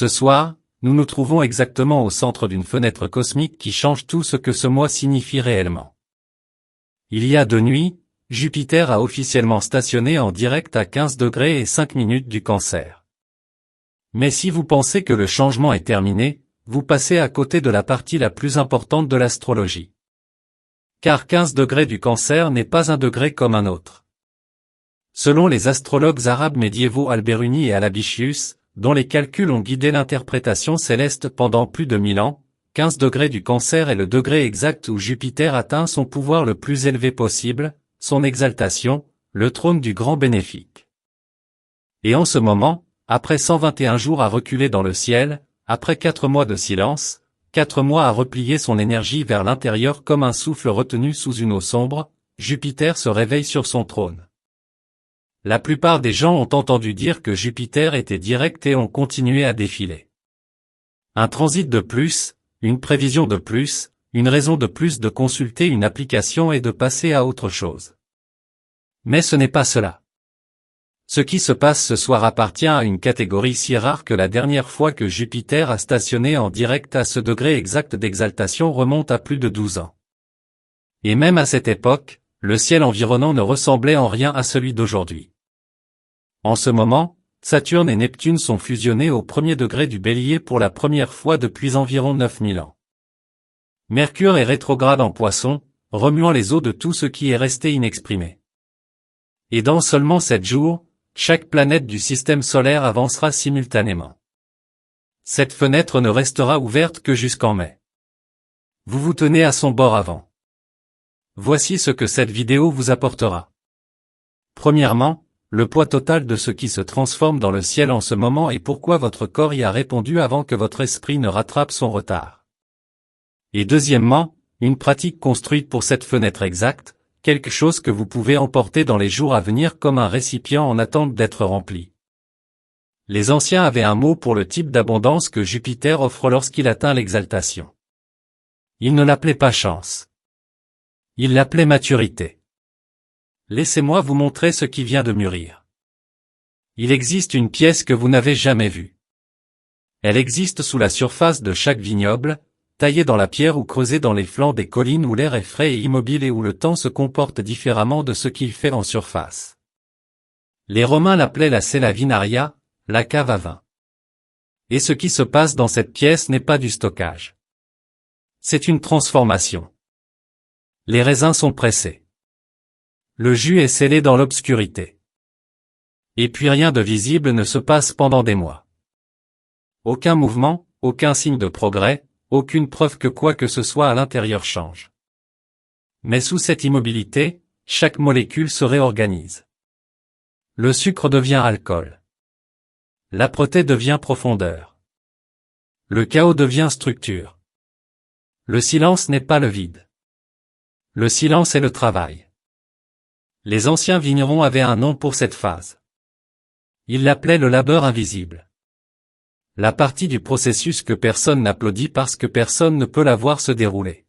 Ce soir, nous nous trouvons exactement au centre d'une fenêtre cosmique qui change tout ce que ce mois signifie réellement. Il y a 2 nuits, Jupiter a officiellement stationné en direct à 15 degrés et 5 minutes du Cancer. Mais si vous pensez que le changement est terminé, vous passez à côté de la partie la plus importante de l'astrologie. Car 15 degrés du Cancer n'est pas un degré comme un autre. Selon les astrologues arabes médiévaux Al-Biruni et Al-Abishius, dont les calculs ont guidé l'interprétation céleste pendant plus de 1000 ans, 15 degrés du Cancer est le degré exact où Jupiter atteint son pouvoir le plus élevé possible, son exaltation, le trône du grand bénéfique. Et en ce moment, après 121 jours à reculer dans le ciel, après 4 mois de silence, 4 mois à replier son énergie vers l'intérieur comme un souffle retenu sous une eau sombre, Jupiter se réveille sur son trône. La plupart des gens ont entendu dire que Jupiter était direct et ont continué à défiler. Un transit de plus, une prévision de plus, une raison de plus de consulter une application et de passer à autre chose. Mais ce n'est pas cela. Ce qui se passe ce soir appartient à une catégorie si rare que la dernière fois que Jupiter a stationné en direct à ce degré exact d'exaltation remonte à plus de 12 ans. Et même à cette époque, le ciel environnant ne ressemblait en rien à celui d'aujourd'hui. En ce moment, Saturne et Neptune sont fusionnés au premier degré du Bélier pour la première fois depuis environ 9000 ans. Mercure est rétrograde en Poisson, remuant les eaux de tout ce qui est resté inexprimé. Et dans seulement 7 jours, chaque planète du système solaire avancera simultanément. Cette fenêtre ne restera ouverte que jusqu'en mai. Vous vous tenez à son bord avant. Voici ce que cette vidéo vous apportera. Premièrement, le poids total de ce qui se transforme dans le ciel en ce moment et pourquoi votre corps y a répondu avant que votre esprit ne rattrape son retard. Et deuxièmement, une pratique construite pour cette fenêtre exacte, quelque chose que vous pouvez emporter dans les jours à venir comme un récipient en attente d'être rempli. Les anciens avaient un mot pour le type d'abondance que Jupiter offre lorsqu'il atteint l'exaltation. Ils ne l'appelaient pas chance. Ils l'appelaient maturité. Laissez-moi vous montrer ce qui vient de mûrir. Il existe une pièce que vous n'avez jamais vue. Elle existe sous la surface de chaque vignoble, taillée dans la pierre ou creusée dans les flancs des collines où l'air est frais et immobile et où le temps se comporte différemment de ce qu'il fait en surface. Les Romains l'appelaient la Sella Vinaria, la cave à vin. Et ce qui se passe dans cette pièce n'est pas du stockage. C'est une transformation. Les raisins sont pressés. Le jus est scellé dans l'obscurité. Et puis rien de visible ne se passe pendant des mois. Aucun mouvement, aucun signe de progrès, aucune preuve que quoi que ce soit à l'intérieur change. Mais sous cette immobilité, chaque molécule se réorganise. Le sucre devient alcool. L'âpreté devient profondeur. Le chaos devient structure. Le silence n'est pas le vide. Le silence est le travail. Les anciens vignerons avaient un nom pour cette phase. Ils l'appelaient le labeur invisible. La partie du processus que personne n'applaudit parce que personne ne peut la voir se dérouler.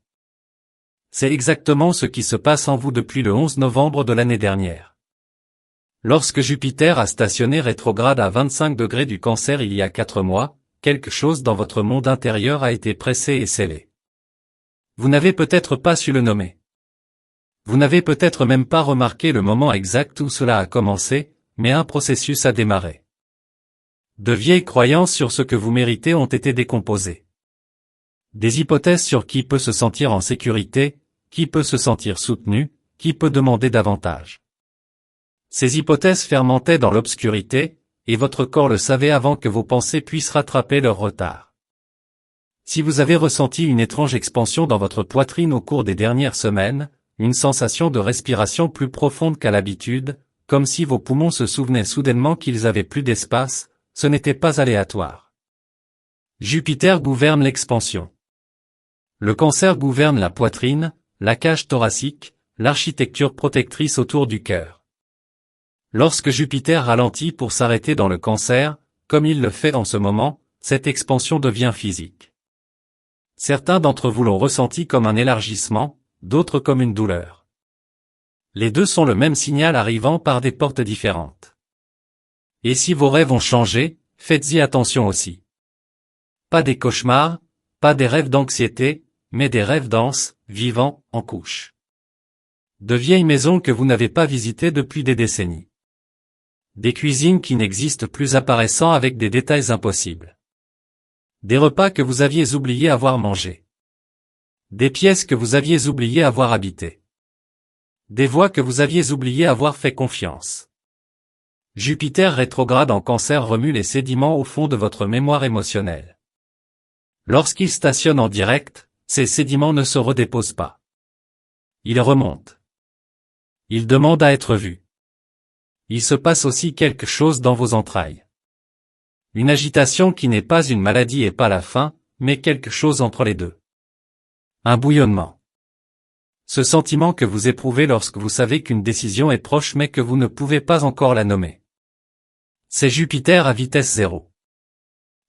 C'est exactement ce qui se passe en vous depuis le 11 novembre de l'année dernière. Lorsque Jupiter a stationné rétrograde à 25 degrés du Cancer il y a 4 mois, quelque chose dans votre monde intérieur a été pressé et scellé. Vous n'avez peut-être pas su le nommer. Vous n'avez peut-être même pas remarqué le moment exact où cela a commencé, mais un processus a démarré. De vieilles croyances sur ce que vous méritez ont été décomposées. Des hypothèses sur qui peut se sentir en sécurité, qui peut se sentir soutenu, qui peut demander davantage. Ces hypothèses fermentaient dans l'obscurité, et votre corps le savait avant que vos pensées puissent rattraper leur retard. Si vous avez ressenti une étrange expansion dans votre poitrine au cours des dernières semaines, une sensation de respiration plus profonde qu'à l'habitude, comme si vos poumons se souvenaient soudainement qu'ils avaient plus d'espace, ce n'était pas aléatoire. Jupiter gouverne l'expansion. Le Cancer gouverne la poitrine, la cage thoracique, l'architecture protectrice autour du cœur. Lorsque Jupiter ralentit pour s'arrêter dans le Cancer, comme il le fait en ce moment, cette expansion devient physique. Certains d'entre vous l'ont ressenti comme un élargissement, d'autres comme une douleur. Les deux sont le même signal arrivant par des portes différentes. Et si vos rêves ont changé, faites-y attention aussi. Pas des cauchemars, pas des rêves d'anxiété, mais des rêves denses, vivants, en couches. De vieilles maisons que vous n'avez pas visitées depuis des décennies. Des cuisines qui n'existent plus apparaissant avec des détails impossibles. Des repas que vous aviez oublié avoir mangés. Des pièces que vous aviez oublié avoir habitées. Des voies que vous aviez oublié avoir fait confiance. Jupiter rétrograde en Cancer remue les sédiments au fond de votre mémoire émotionnelle. Lorsqu'il stationne en direct, ces sédiments ne se redéposent pas. Ils remontent. Ils demandent à être vus. Il se passe aussi quelque chose dans vos entrailles. Une agitation qui n'est pas une maladie et pas la faim, mais quelque chose entre les deux. Un bouillonnement. Ce sentiment que vous éprouvez lorsque vous savez qu'une décision est proche mais que vous ne pouvez pas encore la nommer. C'est Jupiter à vitesse zéro.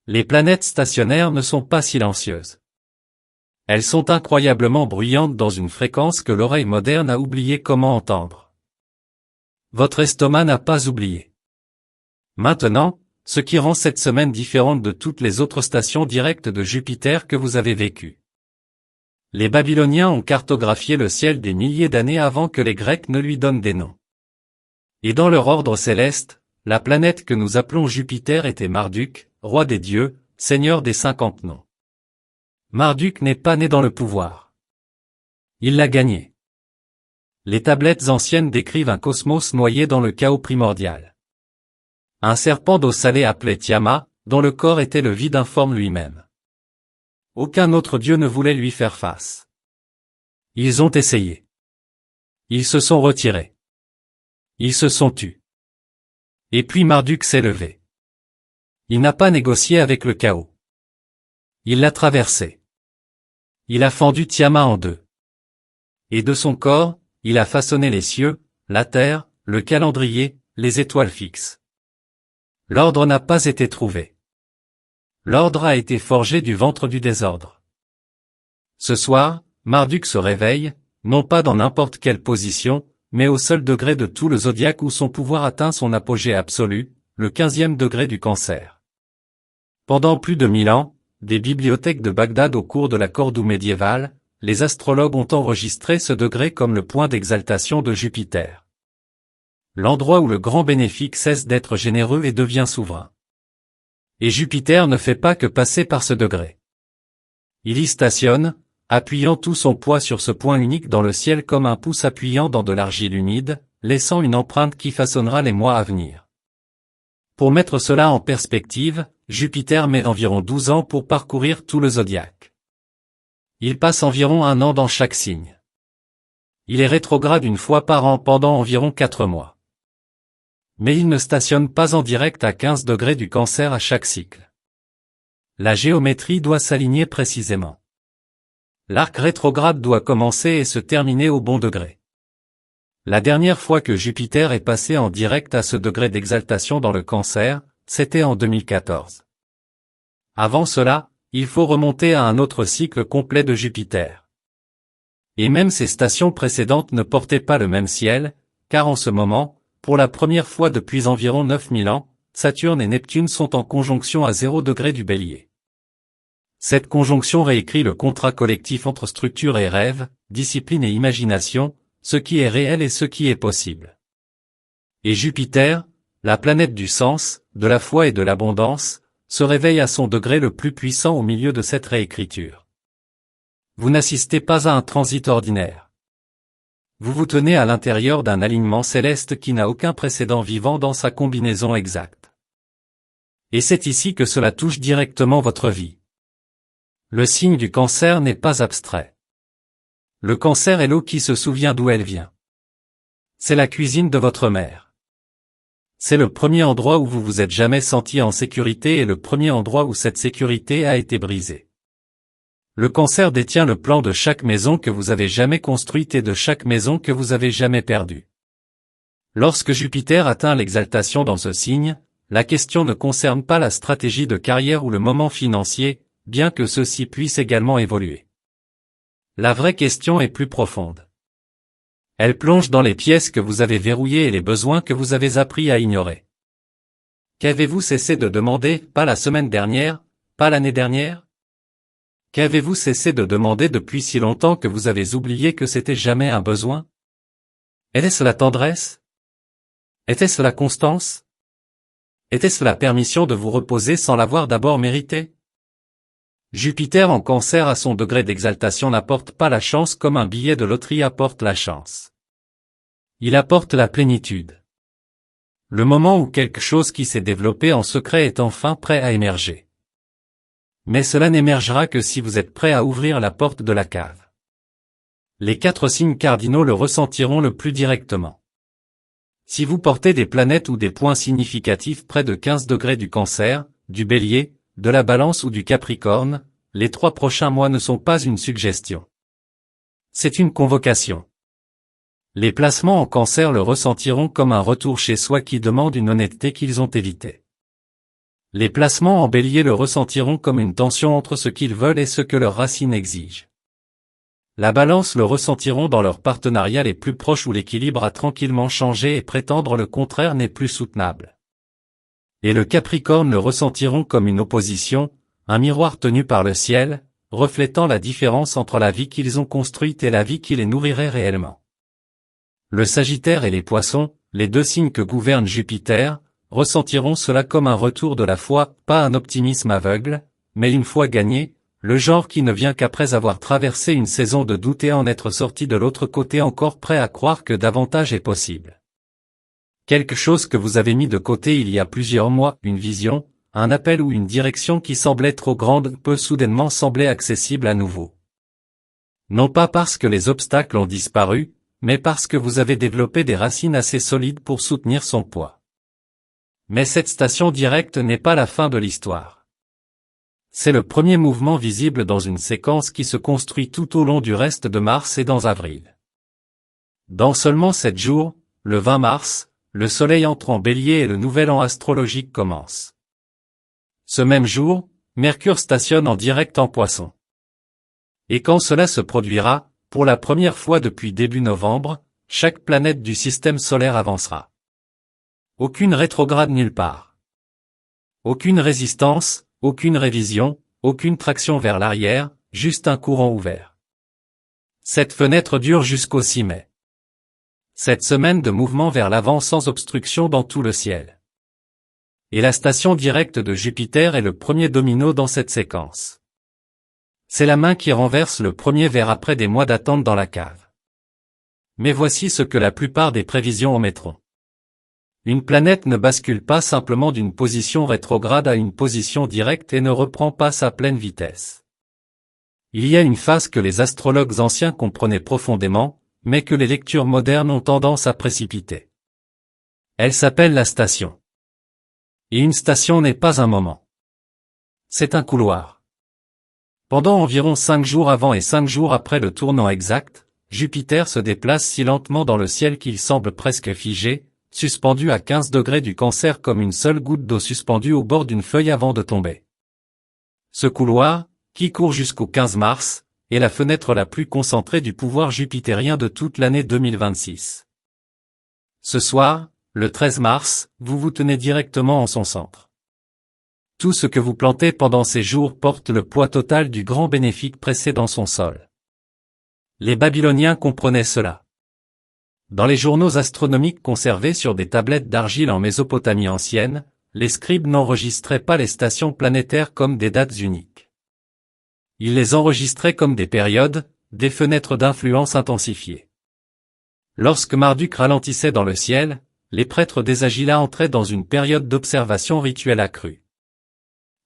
Les planètes stationnaires ne sont pas silencieuses. Elles sont incroyablement bruyantes dans une fréquence que l'oreille moderne a oublié comment entendre. Votre estomac n'a pas oublié. Maintenant, ce qui rend cette semaine différente de toutes les autres stations directes de Jupiter que vous avez vécues. Les Babyloniens ont cartographié le ciel des milliers d'années avant que les Grecs ne lui donnent des noms. Et dans leur ordre céleste, la planète que nous appelons Jupiter était Marduk, roi des dieux, seigneur des 50 noms. Marduk n'est pas né dans le pouvoir. Il l'a gagné. Les tablettes anciennes décrivent un cosmos noyé dans le chaos primordial. Un serpent d'eau salée appelé Tiamat, dont le corps était le vide informe lui-même. Aucun autre dieu ne voulait lui faire face. Ils ont essayé. Ils se sont retirés. Ils se sont tus. Et puis Marduk s'est levé. Il n'a pas négocié avec le chaos. Il l'a traversé. Il a fendu Tiamat en deux. Et de son corps, il a façonné les cieux, la terre, le calendrier, les étoiles fixes. L'ordre n'a pas été trouvé. L'ordre a été forgé du ventre du désordre. Ce soir, Marduk se réveille, non pas dans n'importe quelle position, mais au seul degré de tout le zodiaque où son pouvoir atteint son apogée absolu, le 15e degré du Cancer. Pendant plus de 1000 ans, des bibliothèques de Bagdad au cours de la Cordoue médiévale, les astrologues ont enregistré ce degré comme le point d'exaltation de Jupiter. L'endroit où le grand bénéfique cesse d'être généreux et devient souverain. Et Jupiter ne fait pas que passer par ce degré. Il y stationne, appuyant tout son poids sur ce point unique dans le ciel comme un pouce appuyant dans de l'argile humide, laissant une empreinte qui façonnera les mois à venir. Pour mettre cela en perspective, Jupiter met environ 12 ans pour parcourir tout le zodiaque. Il passe environ 1 an dans chaque signe. Il est rétrograde une fois par an pendant environ 4 mois. Mais il ne stationne pas en direct à 15 degrés du Cancer à chaque cycle. La géométrie doit s'aligner précisément. L'arc rétrograde doit commencer et se terminer au bon degré. La dernière fois que Jupiter est passé en direct à ce degré d'exaltation dans le Cancer, c'était en 2014. Avant cela, il faut remonter à un autre cycle complet de Jupiter. Et même ces stations précédentes ne portaient pas le même ciel, car en ce moment, pour la première fois depuis environ 9000 ans, Saturne et Neptune sont en conjonction à 0 degré du Bélier. Cette conjonction réécrit le contrat collectif entre structure et rêve, discipline et imagination, ce qui est réel et ce qui est possible. Et Jupiter, la planète du sens, de la foi et de l'abondance, se réveille à son degré le plus puissant au milieu de cette réécriture. Vous n'assistez pas à un transit ordinaire. Vous vous tenez à l'intérieur d'un alignement céleste qui n'a aucun précédent vivant dans sa combinaison exacte. Et c'est ici que cela touche directement votre vie. Le signe du Cancer n'est pas abstrait. Le Cancer est l'eau qui se souvient d'où elle vient. C'est la cuisine de votre mère. C'est le premier endroit où vous vous êtes jamais senti en sécurité et le premier endroit où cette sécurité a été brisée. Le Cancer détient le plan de chaque maison que vous avez jamais construite et de chaque maison que vous avez jamais perdue. Lorsque Jupiter atteint l'exaltation dans ce signe, la question ne concerne pas la stratégie de carrière ou le moment financier, bien que ceux-ci puissent également évoluer. La vraie question est plus profonde. Elle plonge dans les pièces que vous avez verrouillées et les besoins que vous avez appris à ignorer. Qu'avez-vous cessé de demander, pas la semaine dernière, pas l'année dernière? Qu'avez-vous cessé de demander depuis si longtemps que vous avez oublié que c'était jamais un besoin? Était-ce la tendresse? Était-ce la constance? Était-ce la permission de vous reposer sans l'avoir d'abord mérité? Jupiter en Cancer à son degré d'exaltation n'apporte pas la chance comme un billet de loterie apporte la chance. Il apporte la plénitude. Le moment où quelque chose qui s'est développé en secret est enfin prêt à émerger. Mais cela n'émergera que si vous êtes prêt à ouvrir la porte de la cave. Les 4 signes cardinaux le ressentiront le plus directement. Si vous portez des planètes ou des points significatifs près de 15 degrés du Cancer, du Bélier, de la Balance ou du Capricorne, les 3 prochains mois ne sont pas une suggestion. C'est une convocation. Les placements en Cancer le ressentiront comme un retour chez soi qui demande une honnêteté qu'ils ont évitée. Les placements en Bélier le ressentiront comme une tension entre ce qu'ils veulent et ce que leurs racines exigent. La Balance le ressentiront dans leurs partenariats les plus proches où l'équilibre a tranquillement changé et prétendre le contraire n'est plus soutenable. Et le Capricorne le ressentiront comme une opposition, un miroir tenu par le ciel, reflétant la différence entre la vie qu'ils ont construite et la vie qui les nourrirait réellement. Le Sagittaire et les Poissons, les 2 signes que gouverne Jupiter, ressentiront cela comme un retour de la foi, pas un optimisme aveugle, mais une foi gagnée, le genre qui ne vient qu'après avoir traversé une saison de doute et en être sorti de l'autre côté encore prêt à croire que davantage est possible. Quelque chose que vous avez mis de côté il y a plusieurs mois, une vision, un appel ou une direction qui semblait trop grande peut soudainement sembler accessible à nouveau. Non pas parce que les obstacles ont disparu, mais parce que vous avez développé des racines assez solides pour soutenir son poids. Mais cette station directe n'est pas la fin de l'histoire. C'est le premier mouvement visible dans une séquence qui se construit tout au long du reste de mars et dans avril. Dans seulement 7 jours, le 20 mars, le Soleil entre en Bélier et le nouvel an astrologique commence. Ce même jour, Mercure stationne en direct en Poisson. Et quand cela se produira, pour la première fois depuis début novembre, chaque planète du système solaire avancera. Aucune rétrograde nulle part. Aucune résistance, aucune révision, aucune traction vers l'arrière, juste un courant ouvert. Cette fenêtre dure jusqu'au 6 mai. Cette semaine de mouvement vers l'avant sans obstruction dans tout le ciel. Et la station directe de Jupiter est le premier domino dans cette séquence. C'est la main qui renverse le premier verre après des mois d'attente dans la cave. Mais voici ce que la plupart des prévisions omettront. Une planète ne bascule pas simplement d'une position rétrograde à une position directe et ne reprend pas sa pleine vitesse. Il y a une phase que les astrologues anciens comprenaient profondément, mais que les lectures modernes ont tendance à précipiter. Elle s'appelle la station. Et une station n'est pas un moment. C'est un couloir. Pendant environ 5 jours avant et 5 jours après le tournant exact, Jupiter se déplace si lentement dans le ciel qu'il semble presque figé, suspendu à 15 degrés du Cancer comme une seule goutte d'eau suspendue au bord d'une feuille avant de tomber. Ce couloir, qui court jusqu'au 15 mars, est la fenêtre la plus concentrée du pouvoir jupitérien de toute l'année 2026. Ce soir, le 13 mars, vous vous tenez directement en son centre. Tout ce que vous plantez pendant ces jours porte le poids total du grand bénéfice pressé dans son sol. Les Babyloniens comprenaient cela. Dans les journaux astronomiques conservés sur des tablettes d'argile en Mésopotamie ancienne, les scribes n'enregistraient pas les stations planétaires comme des dates uniques. Ils les enregistraient comme des périodes, des fenêtres d'influence intensifiées. Lorsque Marduk ralentissait dans le ciel, les prêtres des Agilas entraient dans une période d'observation rituelle accrue.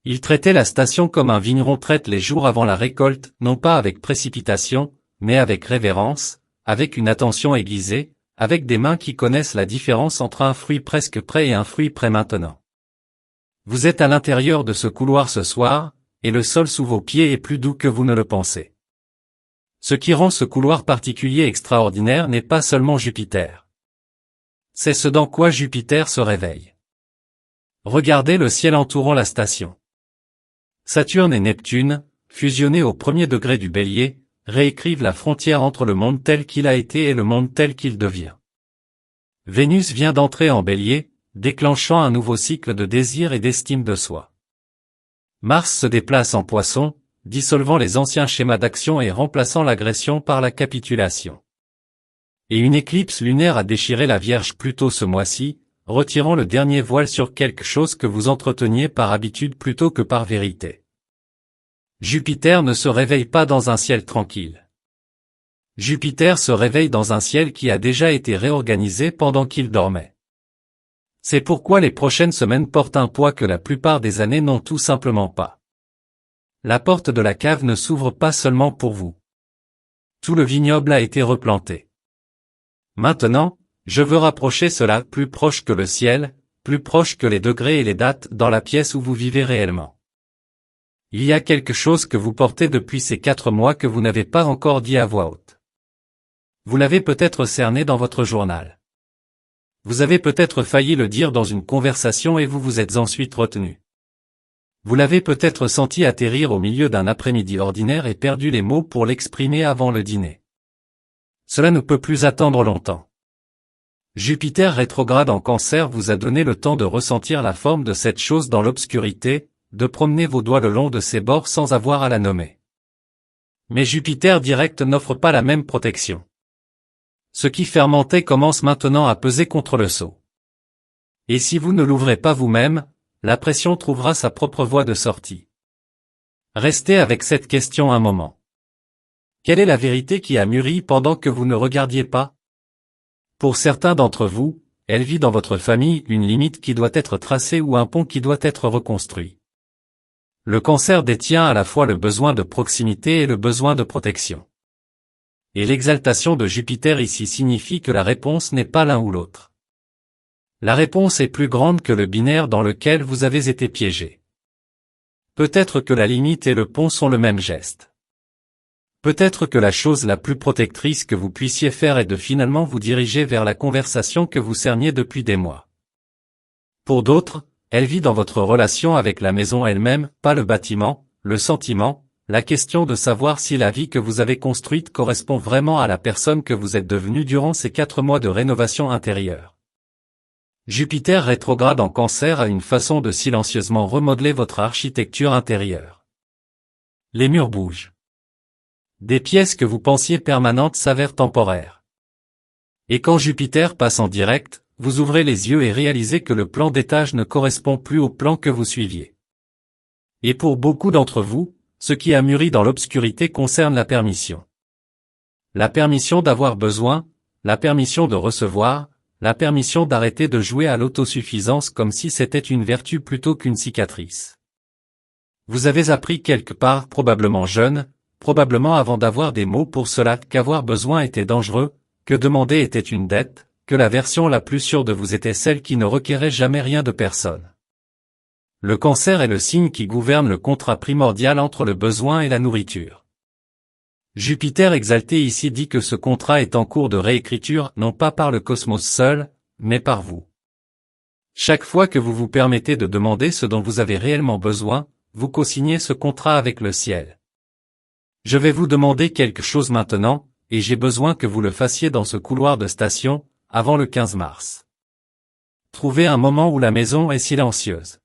Ils traitaient la station comme un vigneron traite les jours avant la récolte, non pas avec précipitation, mais avec révérence, avec une attention aiguisée, avec des mains qui connaissent la différence entre un fruit presque prêt et un fruit prêt maintenant. Vous êtes à l'intérieur de ce couloir ce soir, et le sol sous vos pieds est plus doux que vous ne le pensez. Ce qui rend ce couloir particulier extraordinaire n'est pas seulement Jupiter. C'est ce dans quoi Jupiter se réveille. Regardez le ciel entourant la station. Saturne et Neptune, fusionnés au premier degré du Bélier, réécrivent la frontière entre le monde tel qu'il a été et le monde tel qu'il devient. Vénus vient d'entrer en Bélier, déclenchant un nouveau cycle de désir et d'estime de soi. Mars se déplace en Poisson, dissolvant les anciens schémas d'action et remplaçant l'agression par la capitulation. Et une éclipse lunaire a déchiré la Vierge plus tôt ce mois-ci, retirant le dernier voile sur quelque chose que vous entreteniez par habitude plutôt que par vérité. Jupiter ne se réveille pas dans un ciel tranquille. Jupiter se réveille dans un ciel qui a déjà été réorganisé pendant qu'il dormait. C'est pourquoi les prochaines semaines portent un poids que la plupart des années n'ont tout simplement pas. La porte de la cave ne s'ouvre pas seulement pour vous. Tout le vignoble a été replanté. Maintenant, je veux rapprocher cela plus proche que le ciel, plus proche que les degrés et les dates dans la pièce où vous vivez réellement. Il y a quelque chose que vous portez depuis ces 4 mois que vous n'avez pas encore dit à voix haute. Vous l'avez peut-être cerné dans votre journal. Vous avez peut-être failli le dire dans une conversation et vous vous êtes ensuite retenu. Vous l'avez peut-être senti atterrir au milieu d'un après-midi ordinaire et perdu les mots pour l'exprimer avant le dîner. Cela ne peut plus attendre longtemps. Jupiter rétrograde en Cancer vous a donné le temps de ressentir la forme de cette chose dans l'obscurité, de promener vos doigts le long de ses bords sans avoir à la nommer. Mais Jupiter direct n'offre pas la même protection. Ce qui fermentait commence maintenant à peser contre le seau. Et si vous ne l'ouvrez pas vous-même, la pression trouvera sa propre voie de sortie. Restez avec cette question un moment. Quelle est la vérité qui a mûri pendant que vous ne regardiez pas? Pour certains d'entre vous, elle vit dans votre famille une limite qui doit être tracée ou un pont qui doit être reconstruit. Le Cancer détient à la fois le besoin de proximité et le besoin de protection. Et l'exaltation de Jupiter ici signifie que la réponse n'est pas l'un ou l'autre. La réponse est plus grande que le binaire dans lequel vous avez été piégé. Peut-être que la limite et le pont sont le même geste. Peut-être que la chose la plus protectrice que vous puissiez faire est de finalement vous diriger vers la conversation que vous cerniez depuis des mois. Pour d'autres, elle vit dans votre relation avec la maison elle-même, pas le bâtiment, le sentiment, la question de savoir si la vie que vous avez construite correspond vraiment à la personne que vous êtes devenue durant ces 4 mois de rénovation intérieure. Jupiter rétrograde en Cancer a une façon de silencieusement remodeler votre architecture intérieure. Les murs bougent. Des pièces que vous pensiez permanentes s'avèrent temporaires. Et quand Jupiter passe en direct, vous ouvrez les yeux et réalisez que le plan d'étage ne correspond plus au plan que vous suiviez. Et pour beaucoup d'entre vous, ce qui a mûri dans l'obscurité concerne la permission. La permission d'avoir besoin, la permission de recevoir, la permission d'arrêter de jouer à l'autosuffisance comme si c'était une vertu plutôt qu'une cicatrice. Vous avez appris quelque part, probablement jeune, probablement avant d'avoir des mots pour cela, qu'avoir besoin était dangereux, que demander était une dette, que la version la plus sûre de vous était celle qui ne requérait jamais rien de personne. Le Cancer est le signe qui gouverne le contrat primordial entre le besoin et la nourriture. Jupiter exalté ici dit que ce contrat est en cours de réécriture non pas par le cosmos seul, mais par vous. Chaque fois que vous vous permettez de demander ce dont vous avez réellement besoin, vous co-signez ce contrat avec le ciel. Je vais vous demander quelque chose maintenant, et j'ai besoin que vous le fassiez dans ce couloir de station, avant le 15 mars. Trouvez un moment où la maison est silencieuse.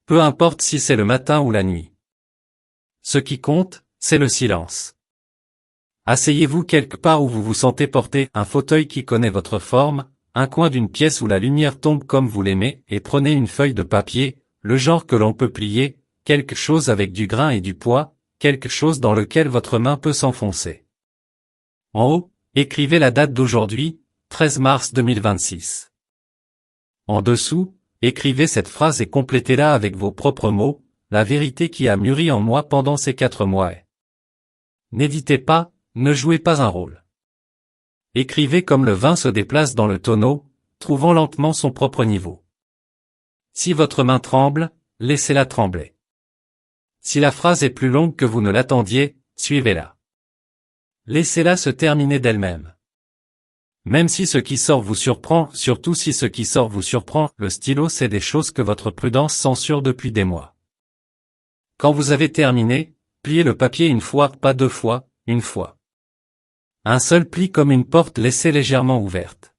Peu importe si c'est le matin ou la nuit. Ce qui compte, c'est le silence. Asseyez-vous quelque part où vous vous sentez porter, un fauteuil qui connaît votre forme, un coin d'une pièce où la lumière tombe comme vous l'aimez, et prenez une feuille de papier, le genre que l'on peut plier, quelque chose avec du grain et du poids, quelque chose dans lequel votre main peut s'enfoncer. En haut, écrivez la date d'aujourd'hui, 13 mars 2026. En dessous, écrivez cette phrase et complétez-la avec vos propres mots, la vérité qui a mûri en moi pendant ces 4 mois est. N'hésitez pas, ne jouez pas un rôle. Écrivez comme le vin se déplace dans le tonneau, trouvant lentement son propre niveau. Si votre main tremble, laissez-la trembler. Si la phrase est plus longue que vous ne l'attendiez, suivez-la. Laissez-la se terminer d'elle-même. Même si ce qui sort vous surprend, surtout si ce qui sort vous surprend, le stylo c'est des choses que votre prudence censure depuis des mois. Quand vous avez terminé, pliez le papier une fois, pas 2 fois, une fois. Un seul pli comme une porte laissée légèrement ouverte.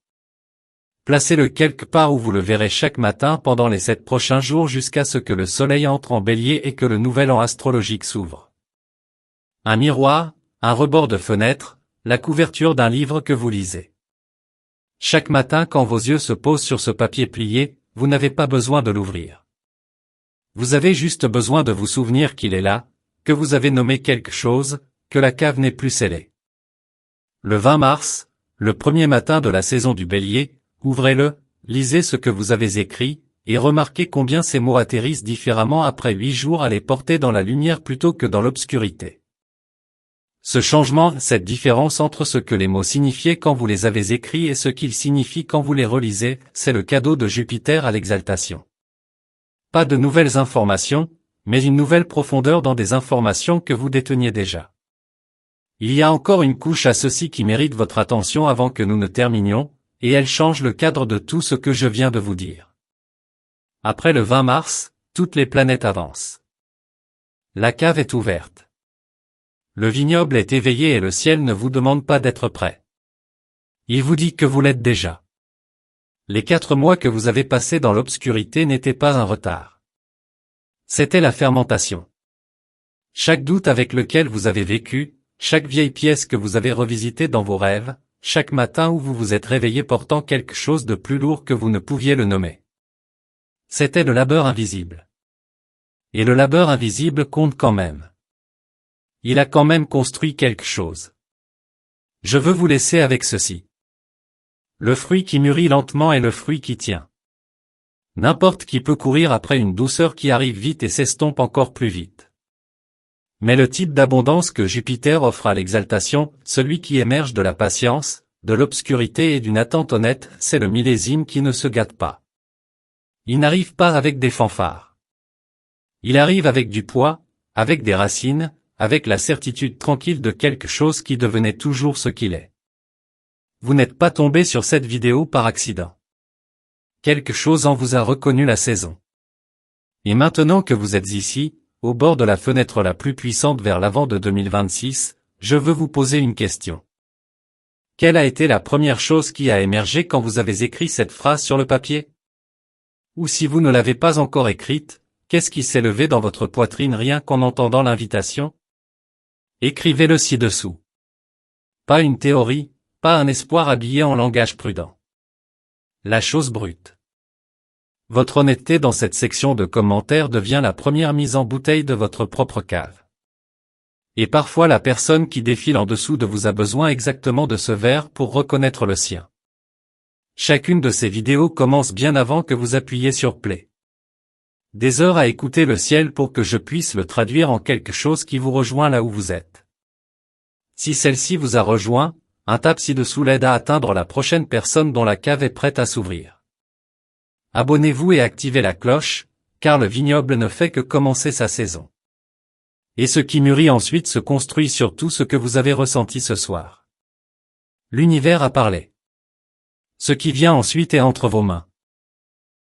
placez-le quelque part où vous le verrez chaque matin pendant les 7 prochains jours jusqu'à ce que le soleil entre en bélier et que le nouvel an astrologique s'ouvre. Un miroir, un rebord de fenêtre, la couverture d'un livre que vous lisez. Chaque matin quand vos yeux se posent sur ce papier plié, vous n'avez pas besoin de l'ouvrir. Vous avez juste besoin de vous souvenir qu'il est là, que vous avez nommé quelque chose, que la cave n'est plus scellée. Le 20 mars, le premier matin de la saison du Bélier, ouvrez-le, lisez ce que vous avez écrit, et remarquez combien ces mots atterrissent différemment après 8 jours à les porter dans la lumière plutôt que dans l'obscurité. Ce changement, cette différence entre ce que les mots signifiaient quand vous les avez écrits et ce qu'ils signifient quand vous les relisez, c'est le cadeau de Jupiter à l'exaltation. Pas de nouvelles informations, mais une nouvelle profondeur dans des informations que vous déteniez déjà. Il y a encore une couche à ceci qui mérite votre attention avant que nous ne terminions, et elle change le cadre de tout ce que je viens de vous dire. Après le 20 mars, toutes les planètes avancent. La cave est ouverte. Le vignoble est éveillé et le ciel ne vous demande pas d'être prêt. Il vous dit que vous l'êtes déjà. Les 4 mois que vous avez passés dans l'obscurité n'étaient pas un retard. C'était la fermentation. Chaque doute avec lequel vous avez vécu, chaque vieille pièce que vous avez revisitée dans vos rêves, chaque matin où vous vous êtes réveillé portant quelque chose de plus lourd que vous ne pouviez le nommer. C'était le labeur invisible. Et le labeur invisible compte quand même. Il a quand même construit quelque chose. Je veux vous laisser avec ceci. Le fruit qui mûrit lentement est le fruit qui tient. N'importe qui peut courir après une douceur qui arrive vite et s'estompe encore plus vite. Mais le type d'abondance que Jupiter offre à l'exaltation, celui qui émerge de la patience, de l'obscurité et d'une attente honnête, c'est le millésime qui ne se gâte pas. Il n'arrive pas avec des fanfares. Il arrive avec du poids, avec des racines, avec la certitude tranquille de quelque chose qui devenait toujours ce qu'il est. Vous n'êtes pas tombé sur cette vidéo par accident. Quelque chose en vous a reconnu la saison. Et maintenant que vous êtes ici, au bord de la fenêtre la plus puissante vers l'avant de 2026, je veux vous poser une question. Quelle a été la première chose qui a émergé quand vous avez écrit cette phrase sur le papier? Ou si vous ne l'avez pas encore écrite, qu'est-ce qui s'est levé dans votre poitrine rien qu'en entendant l'invitation? Écrivez-le ci-dessous. Pas une théorie, pas un espoir habillé en langage prudent. La chose brute. Votre honnêteté dans cette section de commentaires devient la première mise en bouteille de votre propre cave. Et parfois la personne qui défile en dessous de vous a besoin exactement de ce verre pour reconnaître le sien. Chacune de ces vidéos commence bien avant que vous appuyiez sur play. Des heures à écouter le ciel pour que je puisse le traduire en quelque chose qui vous rejoint là où vous êtes. Si celle-ci vous a rejoint, un tap ci-dessous l'aide à atteindre la prochaine personne dont la cave est prête à s'ouvrir. Abonnez-vous et activez la cloche, car le vignoble ne fait que commencer sa saison. Et ce qui mûrit ensuite se construit sur tout ce que vous avez ressenti ce soir. L'univers a parlé. Ce qui vient ensuite est entre vos mains.